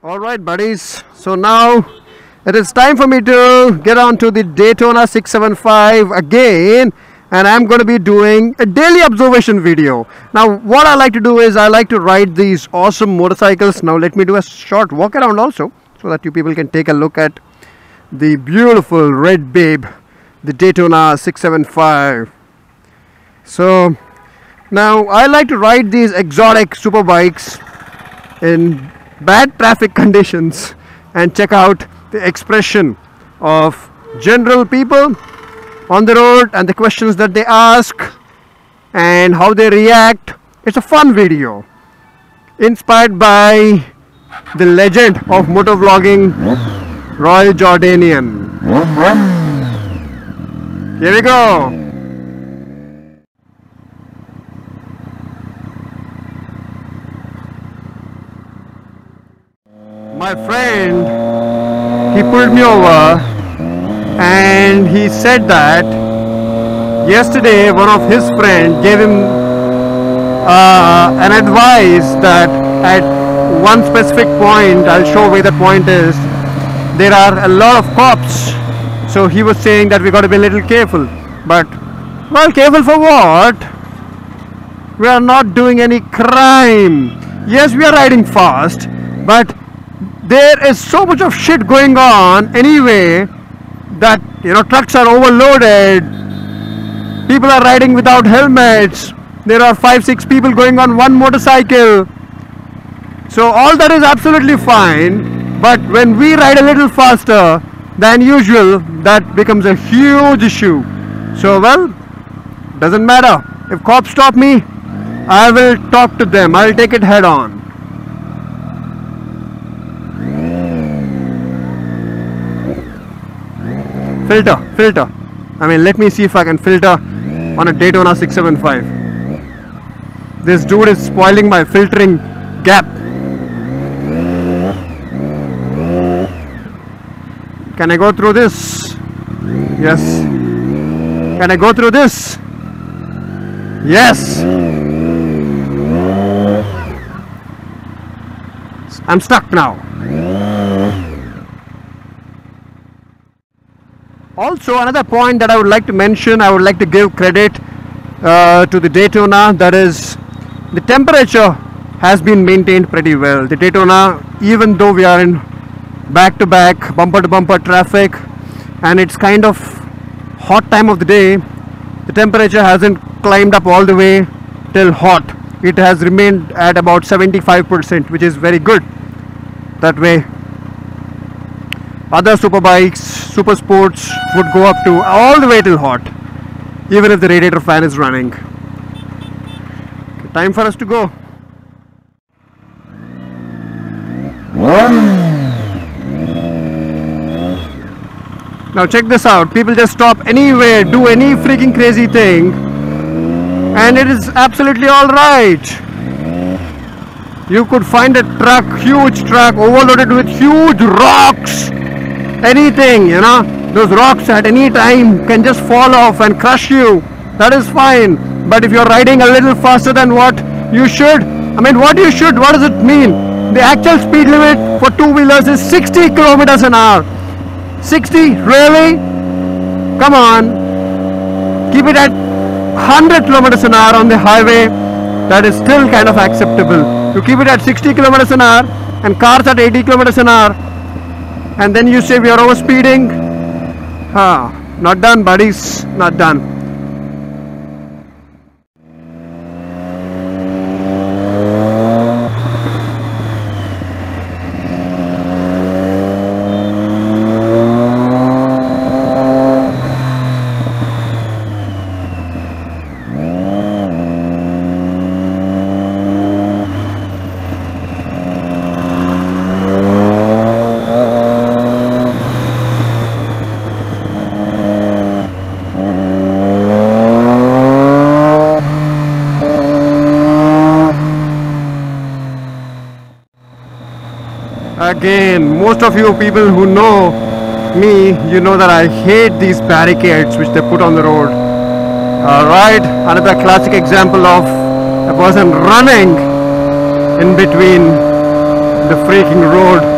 Alright buddies, so now it is time for me to get on to the Daytona 675 again, and I'm going to be doing a daily observation video. Now what I like to do is I like to ride these awesome motorcycles. Now let me do a short walk around also so that you people can take a look at the beautiful red babe, the Daytona 675. So now I like to ride these exotic super bikes in bad traffic conditions and check out the expression of general people on the road and the questions that they ask and how they react. It's a fun video inspired by the legend of motovlogging, Royal Jordanian. Here we go. My friend, he pulled me over and he said that yesterday one of his friends gave him an advice that at one specific point, I'll show where the point is, there are a lot of cops. So he was saying that we got to be a little careful. But, well, careful for what? We are not doing any crime. Yes, we are riding fast, but there is so much of shit going on anyway that, you know, trucks are overloaded, people are riding without helmets, there are 5-6 people going on one motorcycle. So all that is absolutely fine, but when we ride a little faster than usual, that becomes a huge issue. So, well, doesn't matter. If cops stop me, I will talk to them, I'll take it head on. Filter. I mean, let me see if I can filter on a Daytona 675. This dude is spoiling my filtering gap. Can I go through this? Yes. Can I go through this? Yes. I'm stuck now. Also, another point that I would like to mention, I would like to give credit to the Daytona, that is, the temperature has been maintained pretty well. The Daytona, even though we are in back-to-back, bumper-to-bumper traffic, and it's kind of hot time of the day, the temperature hasn't climbed up all the way till hot. It has remained at about 75%, which is very good. That way, other super bikes, super sports would go up to all the way till hot, even if the radiator fan is running. Okay, time for us to go. Now check this out, people just stop anywhere, do any freaking crazy thing, and it is absolutely alright. You could find a truck, huge truck, overloaded with huge rocks, anything, you know, those rocks at any time can just fall off and crush you. That is fine. But if you're riding a little faster than what you should, I mean, what you should, what does it mean? The actual speed limit for two-wheelers is 60 kilometers an hour. 60? Really? Come on. Keep it at 100 kilometers an hour on the highway. That is still kind of acceptable. You keep it at 60 kilometers an hour and cars at 80 kilometers an hour, and then you say we are over speeding. Not done, buddies, not done. Again, most of you people who know me, you know that I hate these barricades which they put on the road. Alright, another classic example of a person running in between the freaking road.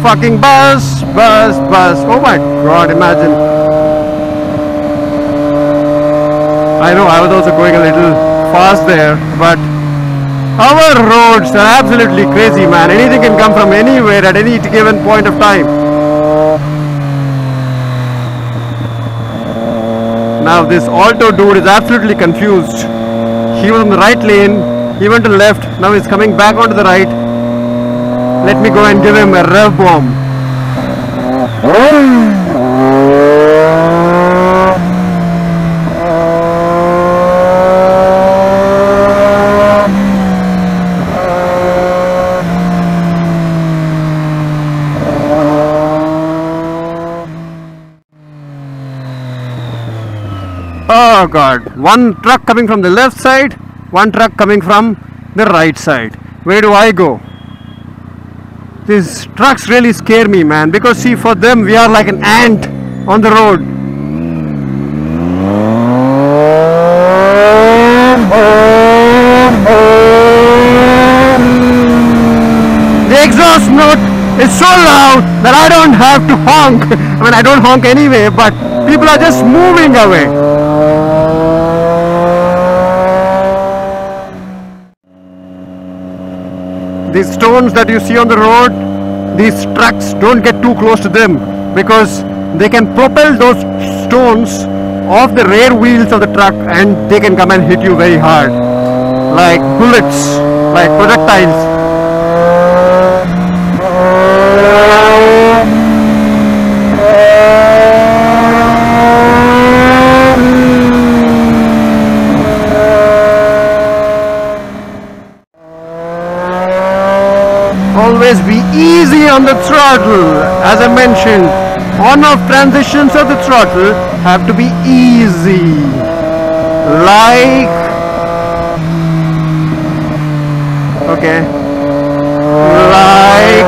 Fucking bus. Oh my god, imagine. I know I was also going a little fast there, but our roads are absolutely crazy, man. Anything can come from anywhere at any given point of time. Now this Alto dude is absolutely confused. He was on the right lane, he went to the left, now he's coming back onto the right. Let me go and give him a rev bomb. Oh god, one truck coming from the left side, one truck coming from the right side. Where do I go? These trucks really scare me, man, because see, for them we are like an ant on the road. The exhaust note is so loud that I don't have to honk. I mean, I don't honk anyway, but people are just moving away. These stones that you see on the road, these trucks, don't get too close to them because they can propel those stones off the rear wheels of the truck and they can come and hit you very hard, like bullets, like projectiles. Always be easy on the throttle. As I mentioned, on-off transitions of the throttle have to be easy. Like, okay, like,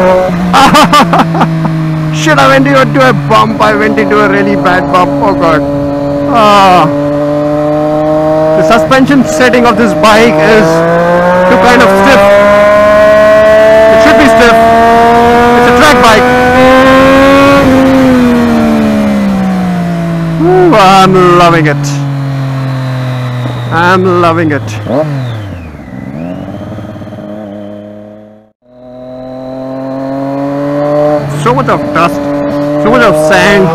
shit, I went into a bump. I went into a really bad bump. Oh god. The suspension setting of this bike is too kind of stiff. It's a track bike. Ooh, I'm loving it. I'm loving it. So much of dust, so much of sand.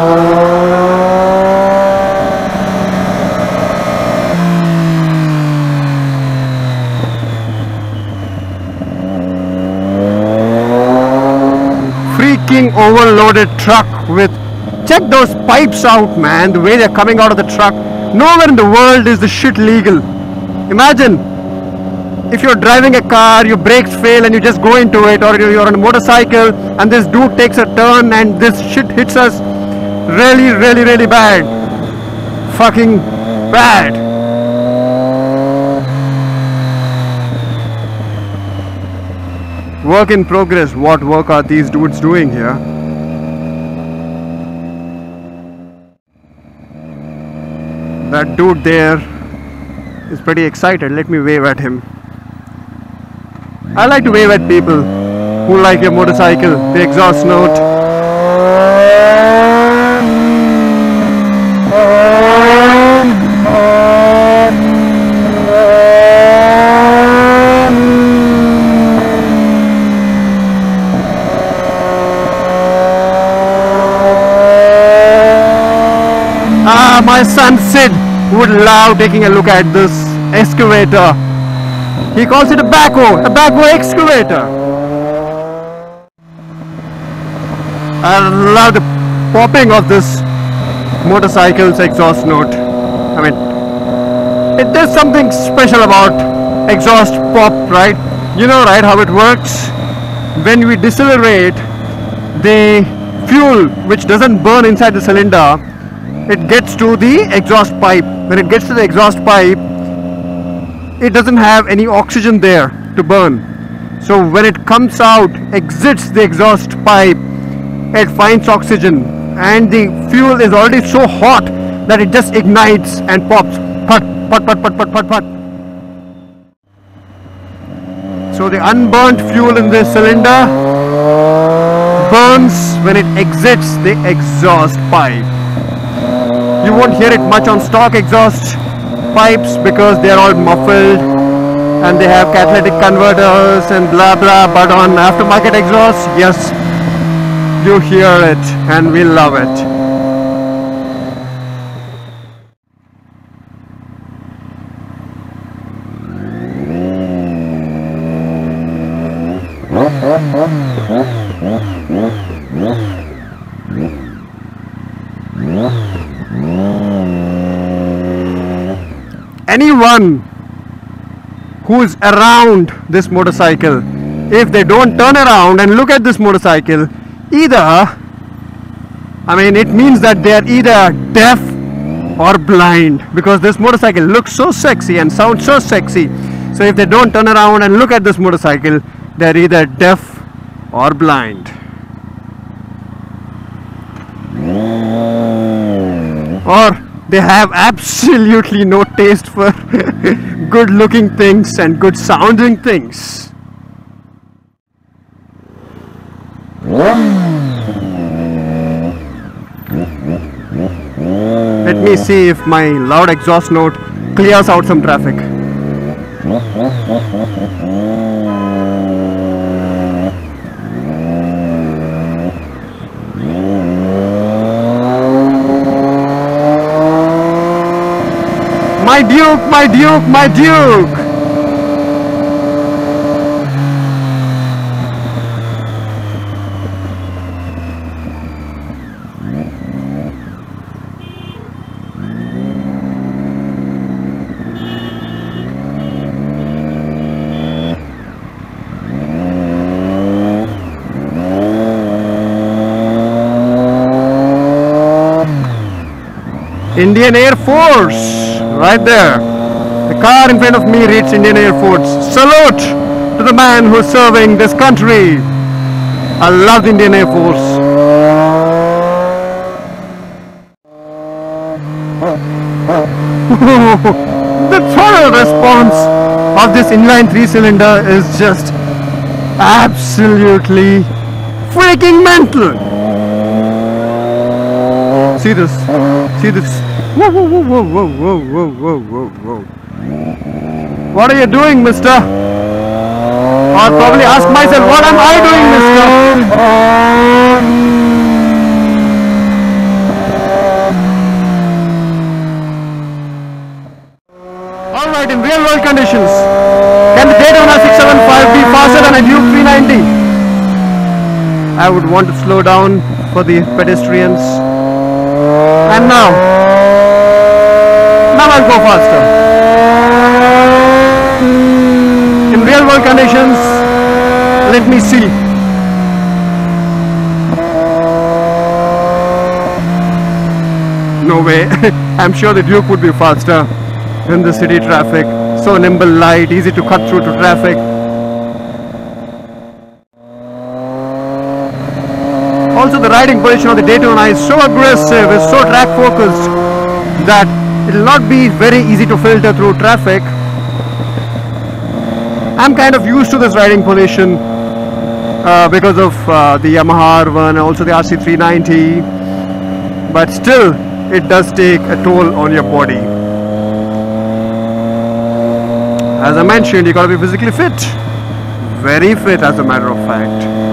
Overloaded truck with, check those pipes out, man, the way they're coming out of the truck. Nowhere in the world is the shit legal. Imagine if you're driving a car, your brakes fail and you just go into it, or you're on a motorcycle and this dude takes a turn and this shit hits us really bad. Fucking bad. Work in progress. What work are these dudes doing here? That dude there is pretty excited. Let me wave at him. I like to wave at people who like your motorcycle, the exhaust note. My son Sid would love taking a look at this excavator. He calls it a backhoe excavator. I love the popping of this motorcycle's exhaust note. I mean, there's something special about exhaust pop, right? You know, right, how it works? When we decelerate, the fuel which doesn't burn inside the cylinder, it gets to the exhaust pipe. When it gets to the exhaust pipe, it doesn't have any oxygen there to burn. So when it comes out, exits the exhaust pipe, it finds oxygen, and the fuel is already so hot that it just ignites and pops. Put, put, put, put, put, put, put. So the unburnt fuel in this cylinder burns when it exits the exhaust pipe. You won't hear it much on stock exhaust pipes because they are all muffled and they have catalytic converters and blah blah, but on aftermarket exhaust, yes, you hear it and we love it. Anyone who is around this motorcycle, if they don't turn around and look at this motorcycle, either, I mean, it means that they are either deaf or blind, because this motorcycle looks so sexy and sounds so sexy. So if they don't turn around and look at this motorcycle, they are either deaf or blind. Or they have absolutely no taste for good looking things and good sounding things. Let me see if my loud exhaust note clears out some traffic. My Duke, my Duke, my Duke! Indian Air Force! Right there. The car in front of me reads Indian Air Force. Salute to the man who's serving this country. I love the Indian Air Force. The throttle response of this inline 3-cylinder is just absolutely freaking mental. See this? See this? Whoa, whoa, whoa, whoa, whoa, whoa, whoa, whoa, whoa. What are you doing, mister? Or probably ask myself, what am I doing, mister? Alright, in real world conditions, can the Daytona 675 be faster than a Duke 390? I would want to slow down for the pedestrians. And now I'll go faster. In real world conditions, let me see. No way. I'm sure the Duke would be faster in the city traffic. So nimble, light, easy to cut through to traffic. Also, the riding position of the Daytona is so aggressive, is so track focused that it will not be very easy to filter through traffic. I'm kind of used to this riding position because of the Yamaha R1, also the RC390, but still it does take a toll on your body. As I mentioned, you gotta be physically fit, very fit as a matter of fact.